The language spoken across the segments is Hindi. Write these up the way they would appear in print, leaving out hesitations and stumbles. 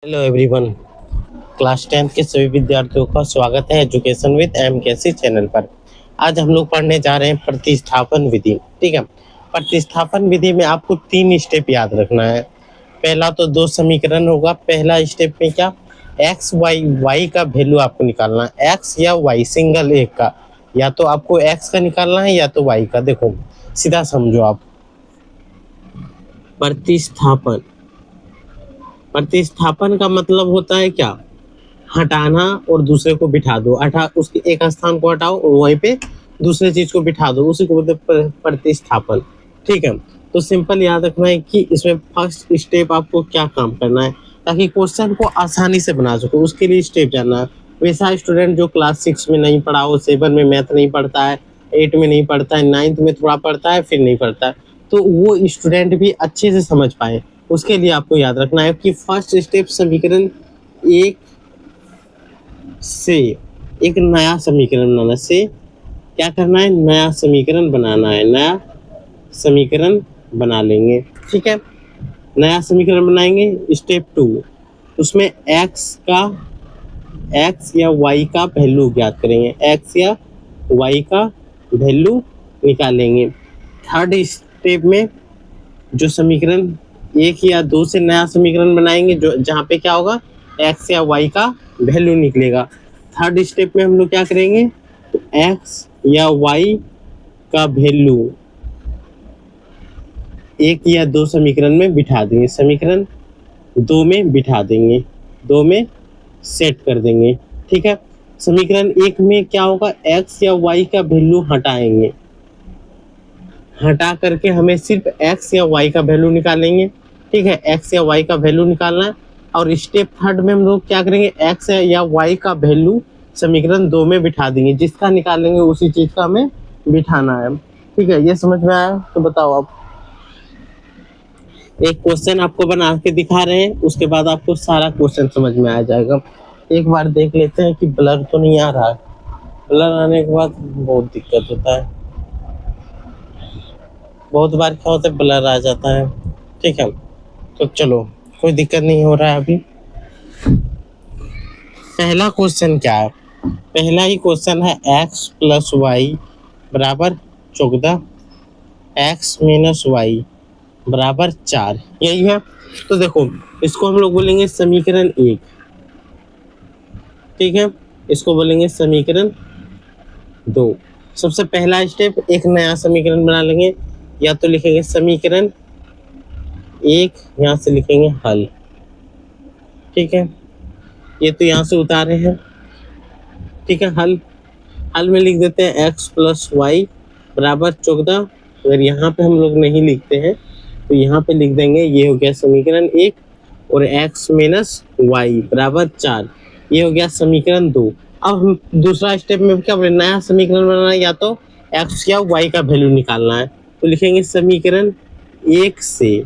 Hello everyone. क्लास 10 के सभी विद्यार्थियों का स्वागत है एजुकेशन विद एमकेसी चैनल पर। आज हम लोग पढ़ने जा रहे हैं प्रतिस्थापन विधि। ठीक है, प्रतिस्थापन विधि में आपको 3 स्टेप याद रखना है। पहला तो 2 समीकरण होगा। पहला स्टेप में क्या, एक्स वाई, वाई का वैल्यू आपको निकालना है, एक्स या वाई सिंगल एक का, या तो आपको एक्स का निकालना है या तो वाई का। देखो सीधा समझो आप। प्रतिस्थापन, प्रतिस्थापन का मतलब होता है क्या, हटाना और दूसरे को बिठा दो। हटा, उसके एक स्थान को हटाओ और वहीं पे दूसरे चीज को बिठा दो, उसी को बोलते हैं प्रतिस्थापन। ठीक है, तो सिंपल याद रखना है कि इसमें फर्स्ट स्टेप आपको क्या काम करना है ताकि क्वेश्चन को आसानी से बना सको, उसके लिए स्टेप जानना है। वैसा स्टूडेंट जो क्लास 6 में नहीं पढ़ा हो, 7 में मैथ नहीं पढ़ता है, 8 में नहीं पढ़ता है, 9th में थोड़ा पढ़ता है फिर नहीं पढ़ता है, तो वो स्टूडेंट भी अच्छे से समझ पाए, उसके लिए आपको याद रखना है कि फर्स्ट स्टेप समीकरण एक से एक नया समीकरण बनाना, से क्या करना है, नया समीकरण बनाना है, नया समीकरण बना लेंगे। ठीक है, नया समीकरण बनाएंगे। स्टेप 2, उसमें एक्स या वाई का वैल्यू ज्ञात करेंगे, एक्स या वाई का वैल्यू निकालेंगे। थर्ड स्टेप में जो समीकरण 1 या 2 से नया समीकरण बनाएंगे, जो जहाँ पे क्या होगा, एक्स या वाई का वैल्यू निकलेगा। थर्ड स्टेप में हम लोग क्या करेंगे, तो एक्स या वाई का वैल्यू 1 या 2 समीकरण में बिठा देंगे, समीकरण 2 में बिठा देंगे, 2 में सेट कर देंगे। ठीक है, समीकरण 1 में क्या होगा, एक्स या वाई का वैल्यू हटाएंगे, हटा करके हमें सिर्फ एक्स या वाई का वैल्यू निकालेंगे। ठीक है, एक्स या वाई का वैल्यू निकालना है। और स्टेप थर्ड में हम लोग क्या करेंगे, एक्स या वाई का वैल्यू समीकरण 2 में बिठा देंगे, जिसका निकालेंगे उसी चीज का हमें बिठाना है। ठीक है, ये समझ में आया? तो बताओ आप। एक क्वेश्चन आपको बना के दिखा रहे हैं, उसके बाद आपको सारा क्वेश्चन समझ में आ जाएगा। एक बार देख लेते हैं कि ब्लर तो नहीं आ रहा है। ब्लर आने के बाद बहुत दिक्कत होता है, बहुत बार क्या होता है ब्लर आ जाता है। ठीक है, तो चलो कोई दिक्कत नहीं हो रहा है अभी। पहला क्वेश्चन क्या है, पहला ही क्वेश्चन है एक्स प्लस वाई बराबर 14, एक्स माइनस वाई बराबर 4, यही है। तो देखो इसको हम लोग बोलेंगे समीकरण 1। ठीक है, इसको बोलेंगे समीकरण 2। सबसे पहला स्टेप, एक नया समीकरण बना लेंगे, या तो लिखेंगे समीकरण 1, यहाँ से लिखेंगे हल। ठीक है, ये तो यहाँ से उतारे हैं। ठीक है, हल, हल में लिख देते हैं एक्स प्लस वाई बराबर 14। अगर यहाँ पे हम लोग नहीं लिखते हैं तो यहाँ पे लिख देंगे, ये हो गया समीकरण 1, और एक्स माइनस वाई बराबर 4, ये हो गया समीकरण 2। अब हम दूसरा स्टेप में क्या बोले, नया समीकरण बनाना है, या तो एक्स या वाई का वैल्यू निकालना है, तो लिखेंगे समीकरण 1 से।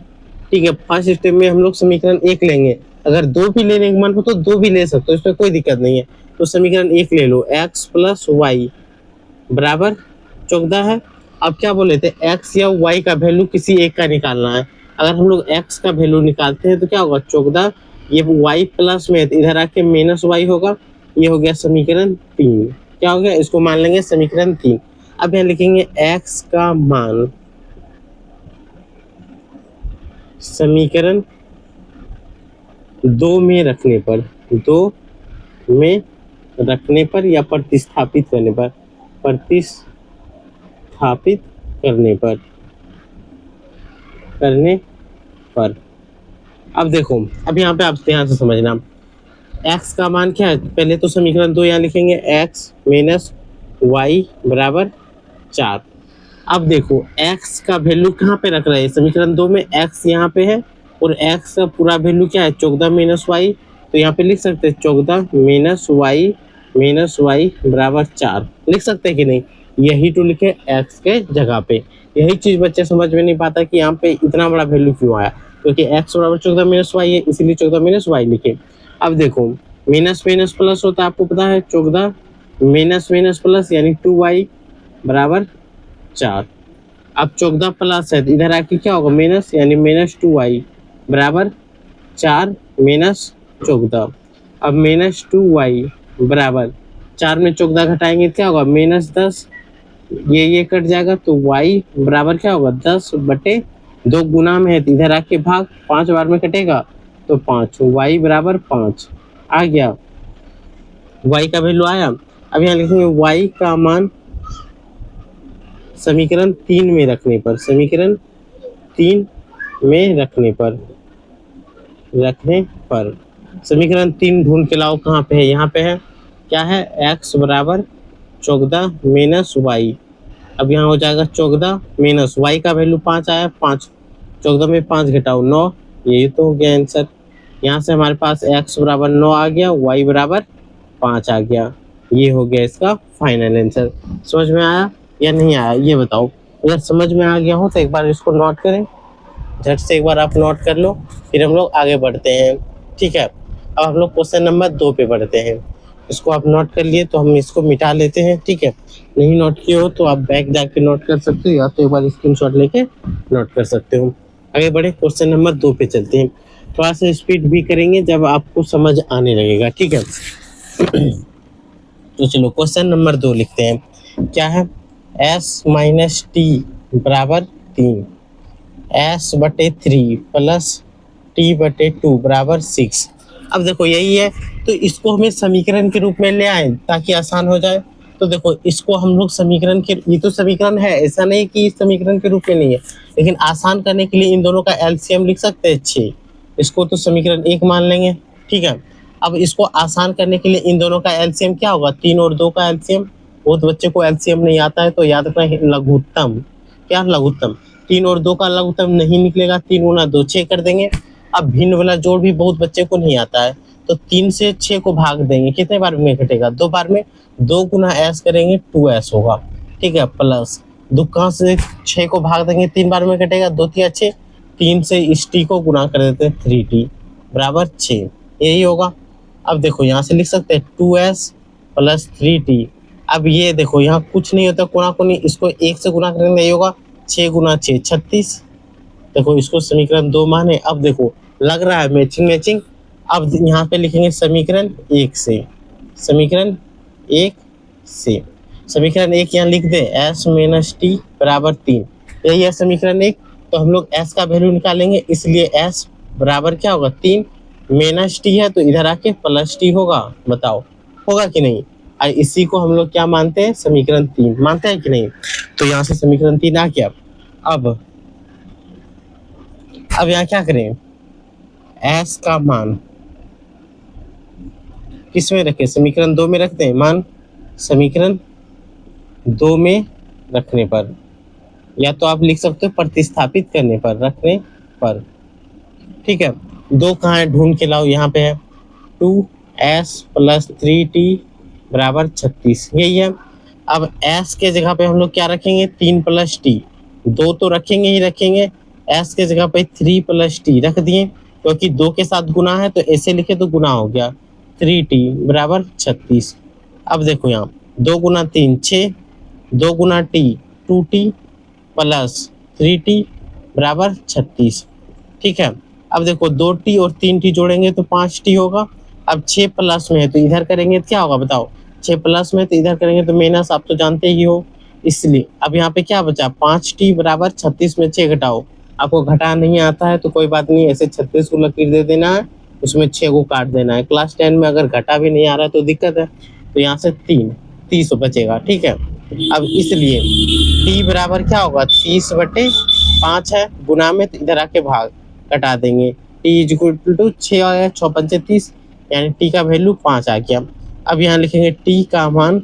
ठीक है, फर्स्ट स्टेप में हम लोग समीकरण 1 लेंगे, अगर 2 भी लेने का मन हो तो 2 भी ले सकते हो, इसमें कोई दिक्कत नहीं है। तो समीकरण 1 ले लो, एक्स प्लस वाई बराबर 14 है। अब क्या बोले थे, एक्स या वाई का वैल्यू किसी एक का निकालना है। अगर हम लोग एक्स का वैल्यू निकालते हैं तो क्या होगा, 14, ये वाई प्लस में इधर आके माइनस वाई होगा, ये हो गया समीकरण 3। क्या हो गया, इसको मान लेंगे समीकरण 3। अब यहाँ लिखेंगे एक्स का मान समीकरण 2 में रखने पर, 2 में रखने पर या प्रतिस्थापित करने पर, प्रतिस्थापित करने पर। अब देखो, अब यहाँ पे आप ध्यान से समझना, x का मान क्या है, पहले तो समीकरण 2 यहाँ लिखेंगे, x माइनस वाई बराबर 4। अब देखो x का वैल्यू कहाँ पे रख रहे हैं, समीकरण 2 में x यहाँ पे है, और x का पूरा वैल्यू क्या है, 14 माइनस वाई, तो यहाँ पे लिख सकते हैं 14 माइनस वाई बराबर 4, लिख सकते हैं कि नहीं, यही तो लिखे x के जगह पे। यही चीज बच्चे समझ में नहीं पाता कि यहाँ पे इतना बड़ा वैल्यू क्यों आया, क्योंकि x बराबर 14 माइनस वाई है, इसीलिए 14 माइनस वाई लिखे। अब देखो माइनस माइनस प्लस होता है, आपको पता है, 14 माइनस माइनस प्लस यानी 2y बराबर 4। अब 14 प्लस है, इधर आके क्या होगा माइनस, यानी माइनस 2y बराबर 4 माइनस 14। अब -2y बराबर 4 में 14 घटाएंगे क्या होगा -10, ये कट जाएगा तो y बराबर क्या होगा 10/2, गुना में है तो इधर आके भाग 5 बार में कटेगा तो 5, y बराबर 5 आ गया। y का वैल्यू आया। अब यहाँ लिखेंगे y का मान समीकरण 3 में रखने पर, समीकरण 3 में रखने पर समीकरण 3 ढूंढ के लाओ, कहाँ पे है, यहाँ पे है, क्या है, x बराबर 14 माइनस वाई। अब यहाँ हो जाएगा 14 माइनस वाई का वैल्यू 5 आया, 5 14 में 5 घटाओ 9, यही तो हो गया आंसर। यहाँ से हमारे पास x बराबर 9 आ गया, y बराबर 5 आ गया। ये हो गया इसका फाइनल आंसर। समझ में आया या नहीं आया ये बताओ। अगर समझ में आ गया हो तो एक बार इसको नोट करें, झट से एक बार आप नोट कर लो, फिर हम लोग आगे बढ़ते हैं। ठीक है, अब हम लोग क्वेश्चन नंबर 2 पे बढ़ते हैं। इसको आप नोट कर लिए तो हम इसको मिटा लेते हैं। ठीक है, नहीं नोट किए हो तो आप बैक जाके नोट कर सकते हो या तो एक बार स्क्रीनशॉट लेके नोट कर सकते हो। आगे बढ़े, क्वेश्चन नंबर 2 पे चलते हैं। थोड़ा सा स्पीड भी करेंगे जब आपको समझ आने लगेगा। ठीक है तो चलो क्वेश्चन नंबर 2 लिखते हैं। क्या है, s माइनस टी बराबर 3, s/3 प्लस t/2 बराबर 6। अब देखो यही है, तो इसको हमें समीकरण के रूप में ले आए ताकि आसान हो जाए। तो देखो इसको हम लोग समीकरण के, ये तो समीकरण है, ऐसा नहीं कि समीकरण के रूप में नहीं है, लेकिन आसान करने के लिए इन दोनों का एलसीएम लिख सकते हैं 6। इसको तो समीकरण 1 मान लेंगे। ठीक है, अब इसको आसान करने के लिए इन दोनों का एलसीएम क्या होगा, 3 और 2 का एलसीएम। बहुत बच्चे को एलसीएम नहीं आता है तो याद रखना लघुत्तम, क्या लघुत्तम, 3 और 2 का लघुत्तम नहीं निकलेगा, 3 गुना 2 6 कर देंगे। अब भिन्न वाला जोड़ भी बहुत बच्चे को नहीं आता है तो 3 से 6 को भाग देंगे, कितने बार में घटेगा, 2 बार में, 2 गुना एस करेंगे 2s होगा। ठीक है, प्लस 2 कहाँ से 6 को भाग देंगे, 3 बार में घटेगा, 2 3 6, 3 से इस टी को गुना कर देते हैं 3t बराबर 6, यही होगा। अब देखो यहाँ से लिख सकते हैं 2s प्लस 3t। अब ये देखो यहाँ कुछ नहीं होता, कोना कोनी, इसको 1 से गुना करेंगे, यही होगा 6 गुना 6 36। देखो इसको समीकरण 2 माने। अब देखो लग रहा है मैचिंग मैचिंग। अब यहाँ पे लिखेंगे समीकरण 1 से, समीकरण 1 से, समीकरण 1 यहाँ लिख दे, s माइनस टी बराबर 3, यही है समीकरण 1। तो हम लोग s का वैल्यू निकालेंगे, इसलिए s बराबर क्या होगा 3, माइनस टी है तो इधर आके प्लस टी होगा। बताओ होगा कि नहीं। और इसी को हम लोग क्या मानते हैं, समीकरण 3 मानते हैं कि नहीं। तो यहाँ से समीकरण 3 आ गया। अब यहाँ क्या करें, s का मान किस में रखें, समीकरण 2 में रखते हैं, मान समीकरण 2 में रखने पर, या तो आप लिख सकते हो प्रतिस्थापित करने पर, रखने पर। ठीक है, 2 कहाँ है, ढूंढ के लाओ, यहाँ पे है 2s प्लस 3t बराबर 36, यही है। अब s के जगह पे हम लोग क्या रखेंगे, 3 प्लस t, 2 तो रखेंगे ही रखेंगे, s के जगह पे 3 प्लस t रख दिए, क्योंकि 2 के साथ गुना है तो ऐसे लिखे तो गुना हो गया, 3t बराबर 36। अब देखो यहाँ 2 गुना 3 6, 2 गुना t 2t प्लस 3t बराबर 36। ठीक है, अब देखो 2t और 3t जोड़ेंगे तो 5t होगा। अब 6 प्लस में है तो इधर करेंगे तो क्या होगा बताओ, 6 प्लस में तो इधर करेंगे तो माइनस, आप तो जानते ही हो, इसलिए अब यहाँ पे क्या बचा, 5t बराबर 36 में 6 घटाओ। आपको घटा नहीं आता है तो कोई बात नहीं, ऐसे 36 को लकीर दे देना है, उसमें 6 को काट देना है। क्लास 10 में अगर घटा भी नहीं आ रहा है तो दिक्कत है, तो यहाँ से 30 बचेगा। ठीक है, अब इसलिए t बराबर क्या होगा 30/5 है, गुना में तो इधर आके भाग कटा देंगे, t इक्वल टू 6 आया, 6 पंचे 30, यानी t का वैल्यू 5 आ गया। अब यहाँ लिखेंगे t का मान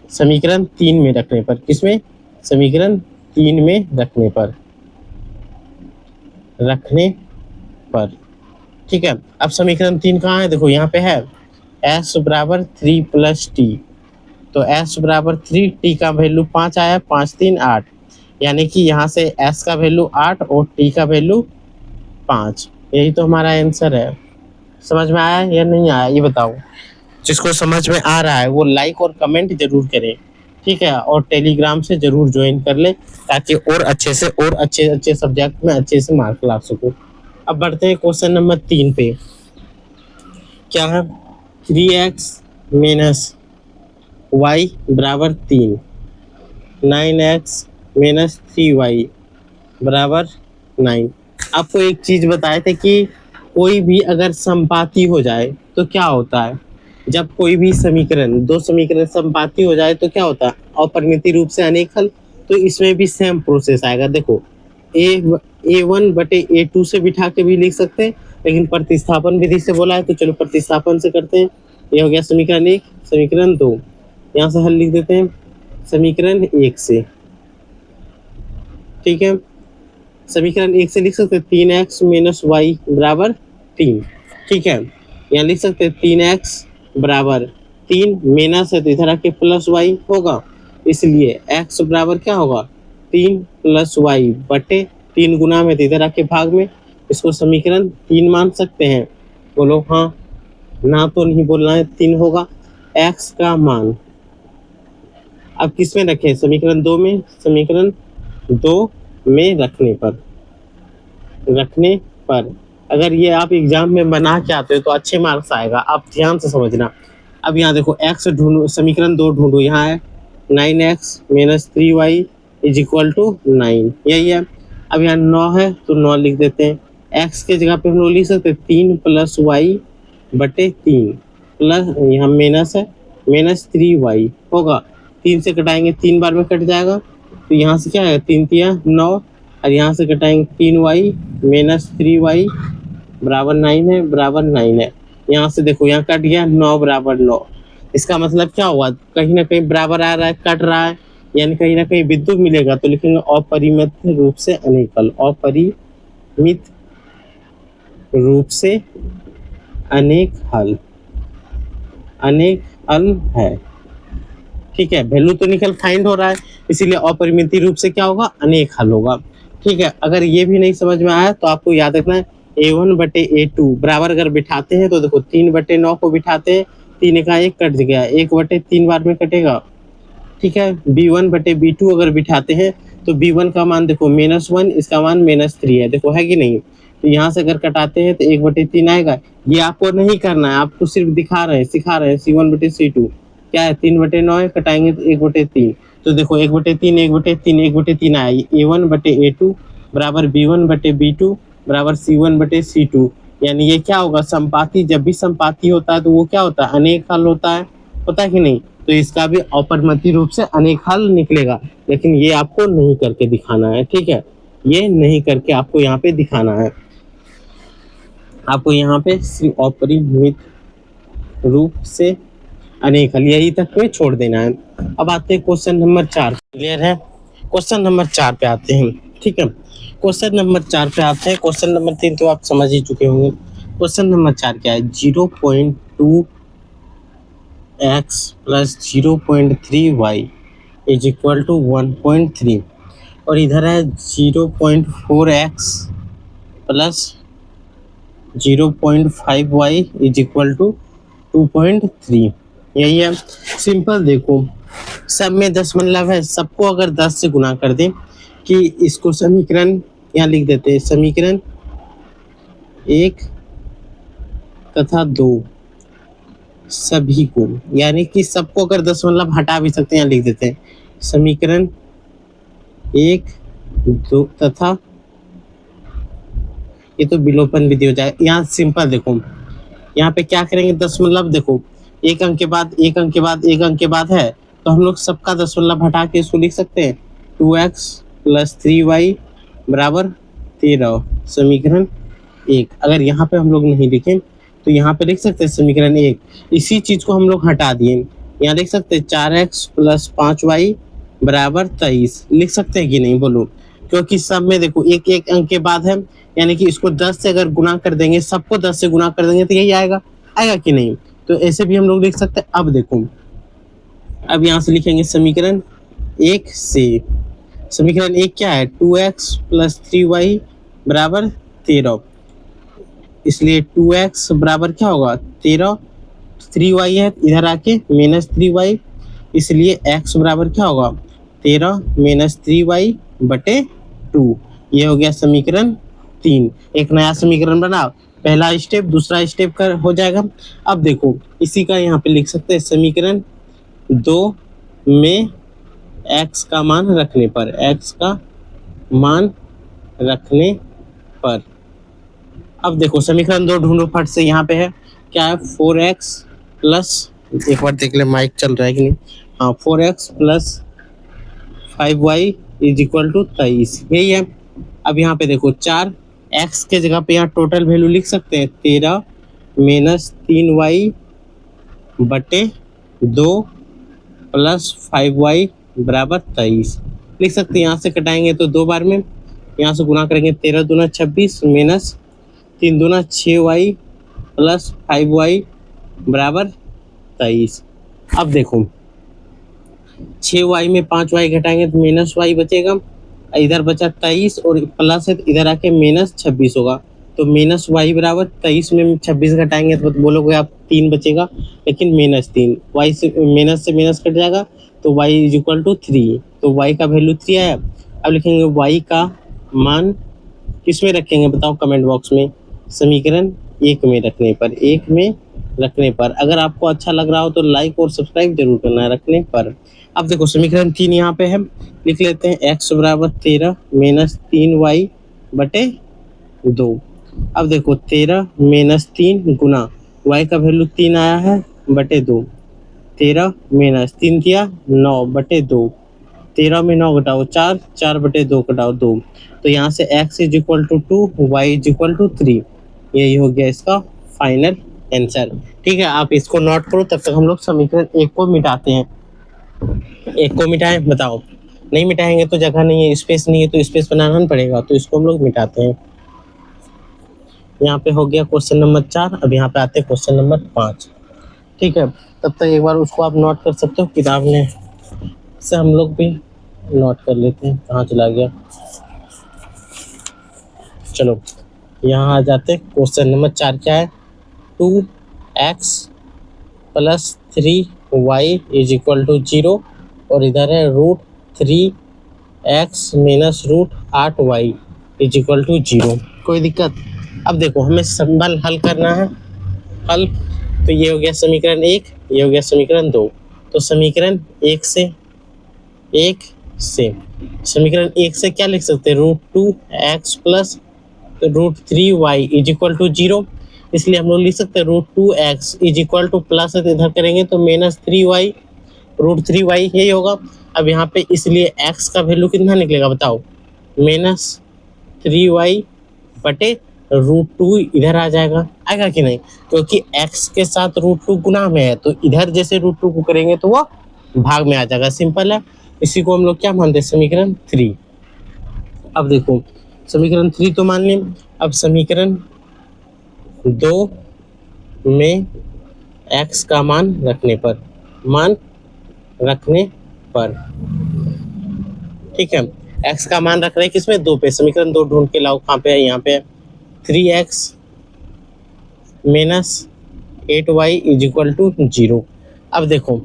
समीकरण 3 में रखने पर, किसमें, समीकरण 3 में रखने पर। ठीक है, अब समीकरण 3 कहाँ है, देखो यहाँ पे है, s बराबर 3 प्लस टी, तो s बराबर 3, t का वैल्यू 5 आया, 5 3 8, यानी कि यहाँ से s का वैल्यू 8 और t का वैल्यू 5, यही तो हमारा आंसर है। समझ में आया या नहीं आया ये बताओ। जिसको समझ में आ रहा है वो लाइक और कमेंट जरूर करें। ठीक है, और टेलीग्राम से जरूर ज्वाइन कर ले ताकि और अच्छे से और अच्छे सब्जेक्ट में अच्छे से मार्क ला सकूं। अब बढ़ते हैं क्वेश्चन नंबर 3 पे। क्या है? 3x माइनस वाई बराबर 3, 9x माइनस 3y बराबर 9। आपको एक चीज बताए थे कि कोई भी अगर संपाती हो जाए तो क्या होता है। जब कोई भी समीकरण, दो समीकरण संपाती हो जाए तो क्या होता है? अपरिमित रूप से अनेक हल। तो इसमें भी सेम प्रोसेस आएगा। देखो, a1 बटे a2 से बिठा के भी लिख सकते हैं, लेकिन प्रतिस्थापन विधि से बोला है तो चलो प्रतिस्थापन से करते हैं। ये हो गया समीकरण 1, समीकरण 2, यहाँ से हल लिख देते हैं समीकरण 1 से। ठीक है, समीकरण 1 से लिख सकते हैं 3x माइनस वाई बराबर 3। ठीक है, यहाँ लिख सकते हैं 3x बराबर 3, माइनस है तो इधर आके प्लस वाई होगा, इसलिए x बराबर क्या होगा? 3 प्लस वाई बटे 3 गुना में तो इधर आके भाग में, इसको समीकरण 3 मान सकते हैं। बोलो हाँ, ना तो नहीं बोलना है, 3 होगा। x का मान अब किस में रखें? समीकरण 2 में। समीकरण 2 में रखने पर अगर ये आप एग्जाम में बना के आते हो तो अच्छे मार्क्स आएगा। आप ध्यान से समझना। अब यहाँ देखो x ढूंढो, समीकरण 2 ढूंढो। यहाँ है 9x minus 3y is equal to 9, यही है। अब यहाँ 9 है तो 9 लिख देते हैं। x के जगह पे हम लोग लिख सकते हैं 3 प्लस वाई बटे 3, प्लस यहाँ माइनस है, माइनस 3y होगा। 3 से घटाएंगे 3 बार में कट जाएगा, तो यहाँ से क्या है? 3 तिया 9, और यहाँ से घटाएंगे 3y माइनस 3y बराबर 9 है, बराबर 9 है। यहाँ से देखो, यहाँ कट गया 9 बराबर 9। इसका मतलब क्या हुआ? कहीं ना कहीं बराबर आ रहा है, कट रहा है, यानी कहीं ना कहीं विद्युत मिलेगा, तो लिखेंगे अपरिमित रूप से अनेक हल। अपरिमित रूप से अनेक हल, अनेक हल है। ठीक है, वैल्यू तो निकल फाइंड हो रहा है, इसीलिए अपरिमित रूप से क्या होगा? अनेक हल होगा। ठीक है, अगर ये भी नहीं समझ में आया तो आपको याद रखना है a1 बटे a2 बराबर अगर बिठाते हैं तो देखो 3 बटे 9 को बिठाते हैं, 3 का 1 कट गया, 1 बटे 3 बार में कटेगा। ठीक है, b1 बटे b2 अगर बिठाते हैं तो b1 का मान देखो -1, इसका मान -3 है, देखो है कि नहीं। तो यहाँ से अगर कटाते हैं तो 1 बटे 3 आएगा। ये आपको नहीं करना है, आपको सिर्फ दिखा रहे हैं, सिखा रहे हैं। c1 बटे c2 क्या है? 3 बटे 9 है, कटाएंगे तो 1 बटे 3। तो देखो 1 बटे 3, 1 बटे 3, 1 बटे 3 आया। a1 बटे a2 बराबर b1 बटे b2 बराबर c1 बटे c2। यानी ये क्या होगा? संपाती। जब भी संपाती होता है तो वो क्या होता है? अनेक हल होता है कि नहीं। तो इसका भी अपरिमित रूप से अनेक हल निकलेगा, लेकिन ये आपको नहीं करके दिखाना है। ठीक है, ये नहीं करके आपको यहाँ पे दिखाना है। आपको यहाँ पे सिर्फ अपरिमित रूप से अनेक हल यही तक में छोड़ देना है। अब आते हैं क्वेश्चन नंबर 4। क्लियर है? क्वेश्चन नंबर 4 पे आते हैं। ठीक है, क्वेश्चन नंबर 4 पे आते हैं। क्वेश्चन नंबर 3 तो आप समझ ही चुके होंगे। क्वेश्चन नंबर 4 क्या है? 0.2x plus 0.3y is equal to 1.3, और इधर है 0.4x plus 0.5y is equal to 2.3, यही है। सिंपल देखो, सब में दशमलव है, सबको अगर 10 से गुना कर दें कि इसको समीकरण यहाँ लिख देते हैं, समीकरण 1 तथा 2 सभी को, यानी कि सबको अगर दशमलव हटा भी सकते हैं, यहाँ लिख देते हैं समीकरण 1 2 तथा, ये तो विलोपन विधि हो जाए। यहाँ सिंपल देखो, यहाँ पे क्या करेंगे? दशमलव देखो, एक अंक के बाद एक अंक के बाद एक अंक के बाद है, तो हम लोग सबका दशमलव हटा के इसको लिख सकते हैं 2x प्लस 3y बराबर 13, समीकरण 1। अगर यहाँ पे हम लोग नहीं लिखें तो यहाँ पे लिख सकते हैं समीकरण 1। इसी चीज को हम लोग हटा दिए, यहाँ लिख सकते हैं 4x प्लस 5y बराबर 23, लिख सकते हैं कि नहीं बोलो? क्योंकि सब में देखो एक एक अंक के बाद है, यानी कि इसको 10 से अगर गुना कर देंगे, सबको 10 से गुना कर देंगे तो यही आएगा, आएगा कि नहीं? तो ऐसे भी हम लोग लिख सकते हैं। अब देखो, अब यहाँ से लिखेंगे समीकरण 1 से, समीकरण 1 क्या है? 2x प्लस 3y बराबर 13, इसलिए 2x बराबर क्या होगा? 13, 3y है इधर आके -3y, इसलिए x बराबर क्या होगा? 13 -3y बटे 2, ये हो गया समीकरण 3, एक नया समीकरण बनाओ, पहला स्टेप, दूसरा स्टेप कर हो जाएगा। अब देखो इसी का यहाँ पे लिख सकते हैं समीकरण 2 में x का मान रखने पर, x का मान रखने पर। अब देखो समीकरण 2 ढूंढो फट से, यहाँ पे है क्या है 4x प्लस, एक बार देख ले माइक चल रहा है कि नहीं, हाँ 4x plus 5y is equal to 23, यही है। अब यहाँ पे देखो 4, x के जगह पे यहाँ टोटल वैल्यू लिख सकते हैं 13 माइनस 3y बटे 2 प्लस 5y बराबर 23 लिख सकते हैं। यहाँ से कटाएंगे तो 2 बार में, यहाँ से गुना करेंगे 13 दूना 26 माइनस 3 दूना 6y प्लस 5y बराबर 23। अब देखो 6y में 5y घटाएंगे तो माइनस y बचेगा, इधर बचा 23 और प्लस है तो इधर आके माइनस 26 होगा, तो माइनस y बराबर 23 में 26 घटाएंगे तो बोलोगे आप 3 बचेगा, लेकिन माइनस 3, y से माइनस कट जाएगा तो y इज इक्वल टू 3, तो y का वैल्यू 3 आया। अब लिखेंगे y का मान किस में रखेंगे बताओ कमेंट बॉक्स में, समीकरण 1 में रखने पर, 1 में रखने पर। अगर आपको अच्छा लग रहा हो तो लाइक और सब्सक्राइब जरूर करना है रखने पर। अब देखो समीकरण 3 यहाँ पे है, लिख लेते हैं x बराबर 13 माइनस 3y बटे 2। अब देखो 13 माइनस 3 गुना y का वैल्यू 3 आया है बटे 2, 13 माइनस 3 दिया 9 बटे 2, 13 में 9 घटाओ 4, 4 बटे 2 घटाओ 2, तो यहाँ से x is equal to 2, y is equal to 3, यही हो गया इसका फाइनल आंसर। ठीक है, आप इसको नोट करो, तब तक हम लोग समीकरण 1 को मिटाते हैं। 1 को मिटाएं बताओ, नहीं मिटाएंगे तो जगह नहीं है, स्पेस नहीं है तो स्पेस बनाना पड़ेगा, तो इसको हम लोग मिटाते हैं। यहाँ पे हो गया क्वेश्चन नंबर 4, अब यहाँ पे आते हैं क्वेश्चन नंबर 5। ठीक है, तब तक एक बार उसको आप नोट कर सकते हो किताब में से, हम लोग भी नोट कर लेते हैं। कहाँ चला गया, चलो यहाँ आ जाते हैं। क्वेश्चन नंबर 4 क्या है, 2x plus 3y is equal to 0 और इधर है √3x minus √8y is equal to 0। कोई दिक्कत? अब देखो हमें सिंबल हल करना है, हल तो ये हो गया समीकरण 1, ये हो गया समीकरण 2, तो समीकरण 1 से समीकरण 1 से क्या लिख सकते हैं, √2x plus √3y is equal to 0, इसलिए हम लोग लिख सकते हैं √2x is equal two plus इधर करेंगे तो माइनस 3y, √3y यही होगा। अब यहाँ पे इसलिए x का वैल्यू कितना निकलेगा बताओ, माइनस 3y बटे √2 इधर आ जाएगा, आएगा कि नहीं, क्योंकि x के साथ √2 गुना में है, तो इधर जैसे √2 को करेंगे तो वो भाग में आ जाएगा, सिंपल है। इसी को हम लोग क्या मानते हैं, समीकरण 3। अब देखो समीकरण 3 तो मान लें, अब समीकरण 2 में x का मान रखने पर, ठीक है, x का मान रख रहे हैं किसमें, 2 पे, समीकरण 2 ढूंढ के लाओ, कहाँ पे है, यहाँ पे 3x minus 8y is equal to 0। अब देखो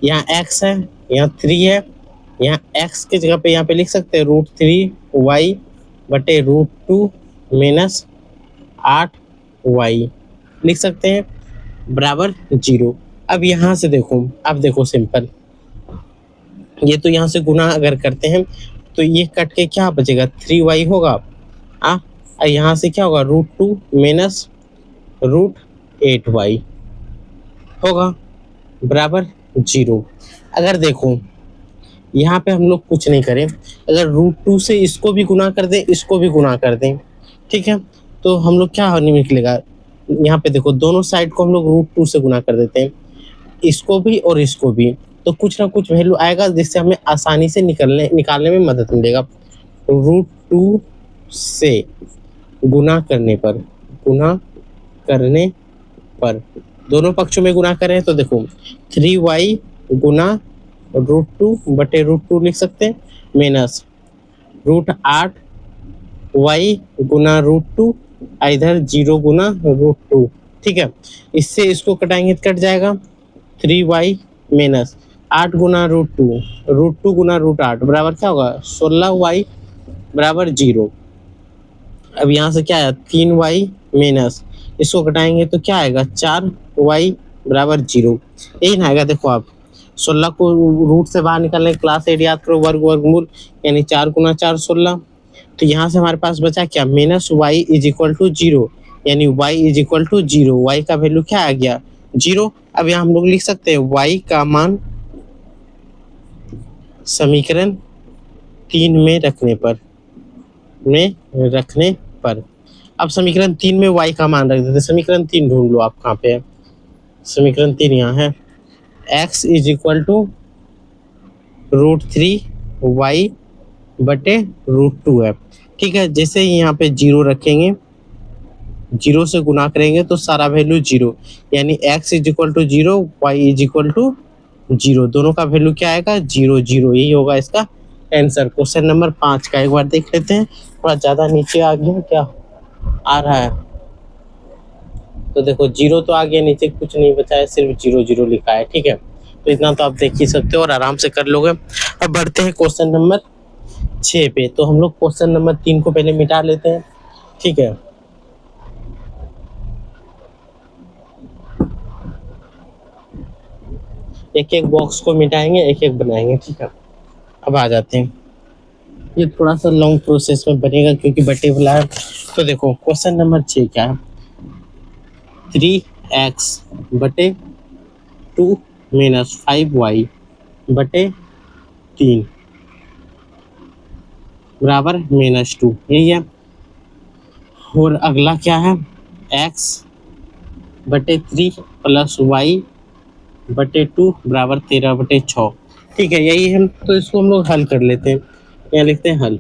यहाँ x है, यहाँ 3 है, यहाँ x की जगह पे यहाँ पे लिख सकते हैं √3y बटे √2 माइनस 8y लिख सकते हैं बराबर 0। अब यहाँ से देखो, अब देखो सिंपल, ये तो यहाँ से गुना अगर करते हैं तो ये कट के क्या बचेगा, 3y होगा, यहाँ से क्या होगा, √2 माइनस √8y होगा बराबर 0। अगर देखो यहाँ पे हम लोग कुछ नहीं करें, अगर √2 से इसको भी गुना कर दें, इसको भी गुना कर दें, ठीक है, तो हम लोग क्या निकलेगा, यहाँ पे देखो दोनों साइड को हम लोग √2 से गुना कर देते हैं, इसको भी और इसको भी, तो कुछ ना कुछ वैल्यू आएगा जिससे हमें आसानी से निकालने में मदद मिलेगा। √2 से गुना करने पर दोनों पक्षों में गुना करें तो देखो 3y गुना √2 बटे √2 लिख सकते हैं, माइनस √8y गुना √2, इधर 0 गुना √2, ठीक है, इससे इसको कटाएंगे तो कट जाएगा 3y माइनस 8 गुना √2 गुना √8 बराबर क्या होगा, 16y बराबर 0। अब यहाँ से क्या आया 3y माइनस, इसको घटाएंगे तो क्या आएगा 4y बराबर 0। यही ना आएगा। देखो आप 16 को रूट से बाहर निकालने क्लास 8 याद करो, वर्ग वर्गमूल यानी 4 गुना 4 16। तो यहाँ से हमारे पास बचा क्या minus y is equal to 0, यानी y is equal to 0, y का वैल्यू क्या आ गया 0। अब यहाँ हम लोग लिख सकते हैं y का मान समीकरण 3 में रखने पर। अब समीकरण 3 में y का मान रख देते। समीकरण 3 ढूंढ लो आप कहाँ पे है। समीकरण 3 यहाँ है, x is equal to √3y बटे √2 है। ठीक है, जैसे ही यहाँ पे 0 रखेंगे, 0 से गुना करेंगे तो सारा वैल्यू 0, यानी x is equal to 0, y is equal to 0, दोनों का वैल्यू क्या आएगा 0 0। यही होगा इसका आंसर। क्वेश्चन नंबर 5 का एक बार देख लेते हैं। थोड़ा ज़्यादा नीचे आ गया, क्या आ रहा है, तो देखो 0 तो आ गया, नीचे कुछ नहीं बचा है, सिर्फ 0 0 लिखा है। ठीक है, तो इतना तो आप देख ही सकते हो और आराम से कर लोगे। अब बढ़ते हैं क्वेश्चन नंबर 6 पे। तो हम लोग क्वेश्चन नंबर 3 को पहले मिटा लेते हैं। ठीक है, एक एक बॉक्स को मिटाएंगे, एक एक बनाएंगे। ठीक है, अब आ जाते हैं। ये थोड़ा सा लॉन्ग प्रोसेस में बनेगा क्योंकि बटे वाला है। तो देखो क्वेश्चन नंबर 6 क्या है, 3x बटे 2 माइनस 5y बटे 3 बराबर -2, यही है। और अगला क्या है, x बटे 3 प्लस y बटे 2 बराबर 13 बटे 6। ठीक है, यही है। तो इसको हम लोग हल कर लेते हैं, यहाँ लिखते हैं हल।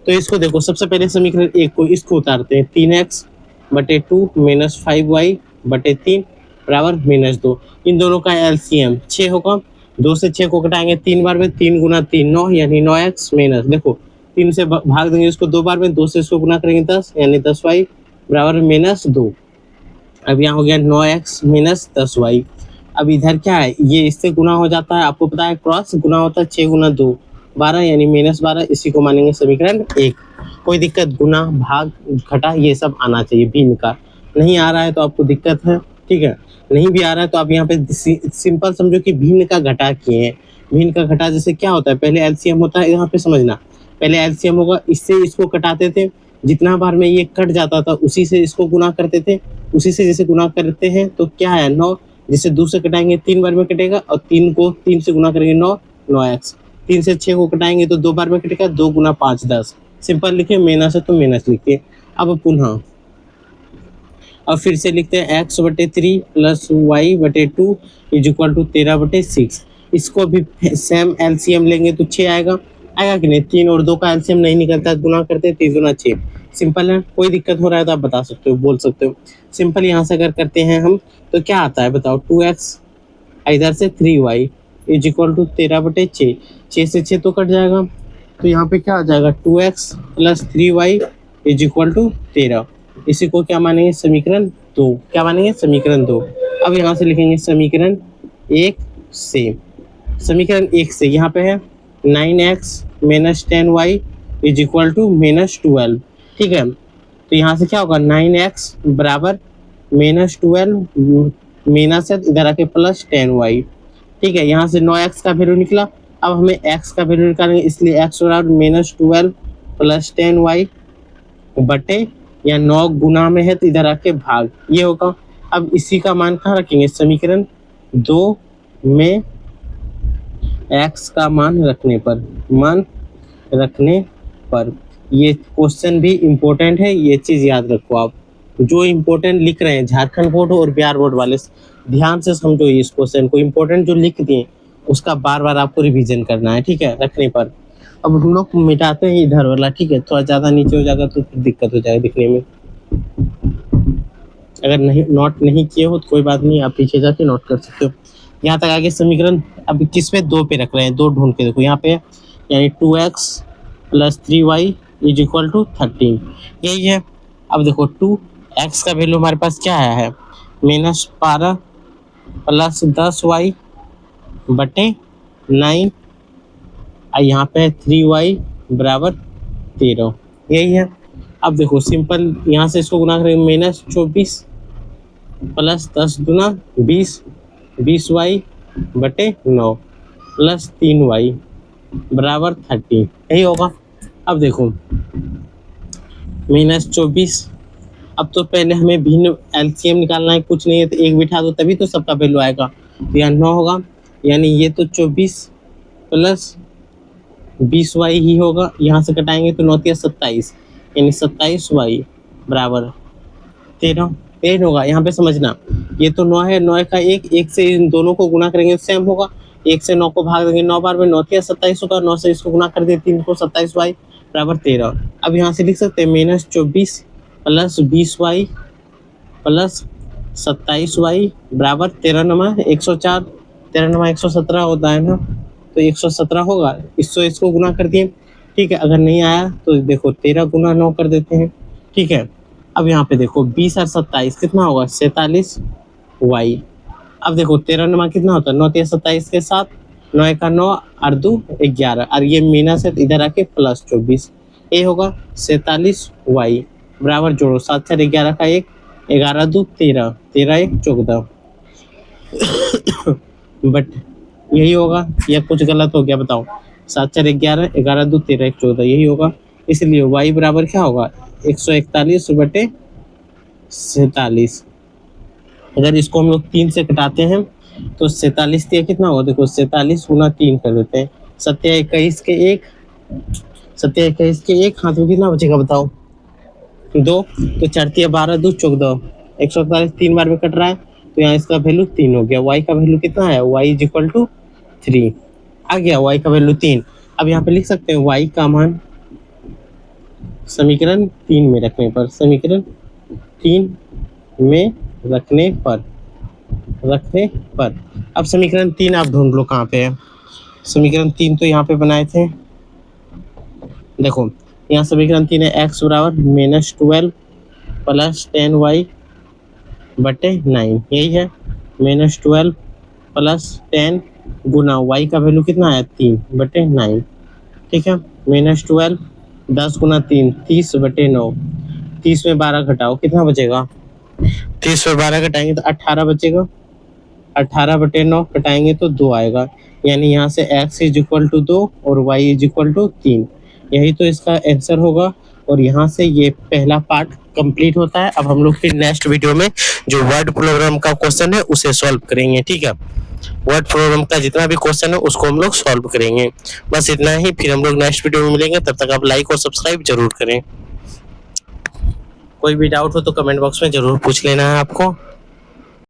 तो इसको देखो, सबसे पहले समीकरण 1 को इसको उतारते हैं, 3x बटे 2 माइनस 5y बटे 3 बराबर -2। इन दोनों का एलसीएम 6 होगा, 2 से 6 को घटाएंगे 3 बार में, 3 गुना 3 9, यानी 9x माइनस, देखो 3 से भाग देंगे इसको 2 बार में, 2 से इसको गुना करेंगे 10, यानी 10y बराबर -2। अब यहाँ हो गया 9x माइनस 10y। अब इधर क्या है, ये इससे गुना हो जाता है, आपको पता है क्रॉस गुना होता है, 6 गुना 2 12, यानी -12। इसी को मानेंगे समीकरण 1। कोई दिक्कत, गुना भाग घटा ये सब आना चाहिए, भिन्न का नहीं आ रहा है तो आपको दिक्कत है। ठीक है, नहीं भी आ रहा है तो आप यहाँ पे सिंपल समझो कि भिन्न का घटा किए हैं। भिन्न का घटा जैसे क्या होता है, पहले एलसीएम होता है, यहाँ पे समझना, पहले एलसीएम होगा, इससे इसको कटाते थे, जितना बार में ये कट जाता था उसी से इसको गुना करते थे, उसी से जैसे गुना करते हैं तो क्या है 9, जिसे 2 से कटाएंगे 3 बार में कटेगा, और 3 को 3 से गुना करेंगे 9 9x। 3 से 6 को कटाएंगे तो 2 बार में कटेगा, 2 गुना 5 10। सिंपल लिखे, माइनस है तो माइनस लिखिए। अब पुनः अब फिर से लिखते हैं x बटे 3 प्लस y बटे 2 इज इक्वल टू 13 बटे 6। इसको भी सेम एलसीएम लेंगे तो 6 आएगा, आएगा कि नहीं। 3 और 2 का एलसीएम नहीं निकलता, गुना करते हैं, 3 गुना 6। सिंपल है, कोई दिक्कत हो रहा है तो आप बता सकते हो, बोल सकते हो। सिंपल यहाँ से अगर करते हैं हम तो क्या आता है बताओ, 2x इधर से 3y इज इक्वल टू 13 बटे 6, 6 से 6 तो कट जाएगा, तो यहाँ पे क्या आ जाएगा 2x plus 3y is equal to 13। इसी को क्या मानेंगे समीकरण 2, क्या मानेंगे समीकरण 2। अब यहाँ से लिखेंगे समीकरण 1 से, समीकरण 1 से यहाँ पे है 9x minus 10y is equal to -12। ठीक है, तो यहाँ से क्या होगा 9x बराबर -12 माइनस है, इधर आके प्लस 10y। ठीक है, यहाँ से 9x का वैल्यू निकला। अब हमें x का वैल्यू निकालेंगे, इसलिए x बराबर -12 प्लस 10y बटे, या 9 गुना में है तो इधर आके भाग, ये होगा। अब इसी का मान कहाँ रखेंगे, समीकरण 2 में x का मान रखने पर। ये क्वेश्चन भी इम्पोर्टेंट है, ये चीज़ याद रखो आप। जो इम्पोर्टेंट लिख रहे हैं झारखंड बोर्ड और बिहार बोर्ड वाले, ध्यान से समझो इस क्वेश्चन को। इम्पोर्टेंट जो लिख दिए उसका बार बार आपको रिवीजन करना है, ठीक है, रखने पर। अब हम लोग मिटाते हैं इधर वाला, ठीक है, थोड़ा ज़्यादा नीचे हो जाएगा तो फिर दिक्कत हो जाएगा दिखने में। अगर नहीं नोट नहीं किए हो तो कोई बात नहीं, आप पीछे जाके नोट कर सकते हो। यहाँ तक आगे समीकरण अब किस पे 2 पे रख रहे हैं, 2 ढूंढ के देखो यहाँ पे, यानी 2x plus 3y is equal to 13, यही है। अब देखो 2x का वैल्यू हमारे पास क्या आया है, -12 प्लस 10y बटे 9, यहाँ पे 3y बराबर 13, यही है। अब देखो सिंपल, यहाँ से इसको गुना करेंगे -24 प्लस 10 दूना 20, 20y बटे 9 प्लस 3y बराबर 30, यही होगा। अब देखो -24, अब तो पहले हमें भिन्न एलसीएम निकालना है, कुछ नहीं है तो एक बिठा दो तभी तो सबका वैल्यू आएगा। तो यहाँ 9 होगा, यानी ये तो 24 प्लस 20y ही होगा, यहाँ से घटाएंगे तो 9 × 27, यानी 27y बराबर 13 होगा। यहाँ पे समझना, ये तो 9 है, 9 का एक से इन दोनों को गुना करेंगे सेम होगा, 1 से 9 को भाग देंगे 9 बार में, 9 × 27 होगा, 9 से इसको गुना कर दिए 3 को, 27y बराबर 13। अब यहाँ से लिख सकते हैं -24 प्लस 20y प्लस 27y बराबर 13 × 104, 13 × 117 होता है ना, तो 117 होगा। इसको गुना कर दिए, ठीक है। अगर नहीं आया तो देखो 13 × 9 कर देते हैं, ठीक है। अब यहाँ पे देखो 20 और 27 कितना होगा 47y। अब देखो 13 नमा कितना होता है 9 × 27 के साथ, 9 का 9 और 2 11, और ये माइनस है इधर आके प्लस 24, ये होगा 47y बराबर जोड़ो 7 × 4 11 का 1, 11 2 13, 13 1 14 बट यही होगा या कुछ गलत हो गया बताओ। 7 × 4 11, 11 2 13 1 14, यही होगा। इसलिए y बराबर क्या होगा 141 बटे 47। अगर इसको हम लोग 3 से घटाते हैं तो 47 कितना होगा, देखो 47 × 3 कर देते हैं, 7 21 के 1, 7 21 के 1 हाथ में कितना बचेगा बताओ 2, तो 4 × 12 2 14, 141 3 बार में कट रहा है, तो यहाँ इसका वैल्यू 3 हो गया। y का वैल्यू कितना है, y = 3 आ गया, y का वैल्यू 3। अब यहाँ पे लिख सकते हैं y का मान समीकरण 3 में रखने पर, समीकरण 3 में रखने पर अब समीकरण 3 आप ढूंढ लो कहाँ पे है। समीकरण 3 तो यहाँ पे बनाए थे, देखो यहाँ समीकरण 3 है, x बराबर -12 प्लस 10y बटे 9, यही है। -12 प्लस 10 गुना y का वैल्यू कितना है 3 बटे 9, ठीक है। -12 10 गुना 3 30 बटे 9, 30 में 12 घटाओ कितना बचेगा, 30 में 12 घटाएंगे तो 18 बचेगा, 18 बटे 9 घटाएंगे तो 2 आएगा, यानी यहाँ से x = 2 और y = 3, यही तो इसका आंसर होगा। और यहाँ से ये पहला पार्ट कंप्लीट होता है। अब हम लोग फिर नेक्स्ट वीडियो में जो वर्ड प्रोग्राम का क्वेश्चन है उसे सॉल्व करेंगे, ठीक है। वर्ड प्रोग्राम का जितना भी क्वेश्चन है उसको हम लोग सॉल्व करेंगे। बस इतना ही, फिर हम लोग नेक्स्ट वीडियो में मिलेंगे, तब तक आप लाइक और सब्सक्राइब जरूर करें। कोई भी डाउट हो तो कमेंट बॉक्स में जरूर पूछ लेना है आपको।